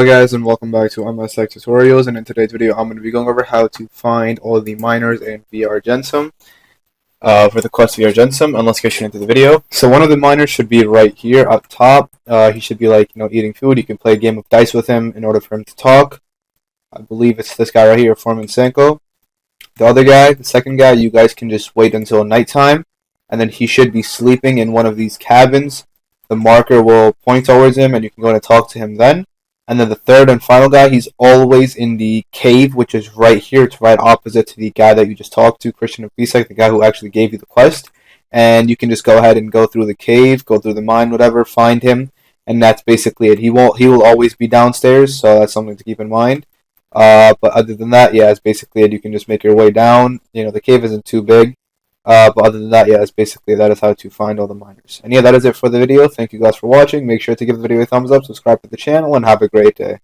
Hello guys and welcome back to MS Tutorials, and in today's video I'm going to be going over how to find all the miners in VR Argentum for the quest VR Argentum, and let's get straight into the video. So one of the miners should be right here up top. He should be eating food. You can play a game of dice with him in order for him to talk. I believe it's this guy right here, Foreman Senko. The other guy, the second guy, you guys can just wait until nighttime, and then he should be sleeping in one of these cabins. The marker will point towards him and you can go and talk to him then. And then the third and final guy, he's always in the cave, which is right here. It's right opposite to the guy that you just talked to, Christian of Pisek, the guy who actually gave you the quest. And you can just go ahead and go through the cave, go through the mine, whatever, find him, and that's basically it. He will always be downstairs, so that's something to keep in mind. But other than that, yeah, it's basically it. You can just make your way down. The cave isn't too big. But other than that, yeah, it's basically that is how to find all the miners. And yeah, that is it for the video. Thank you guys for watching. Make sure to give the video a thumbs up, subscribe to the channel, and have a great day.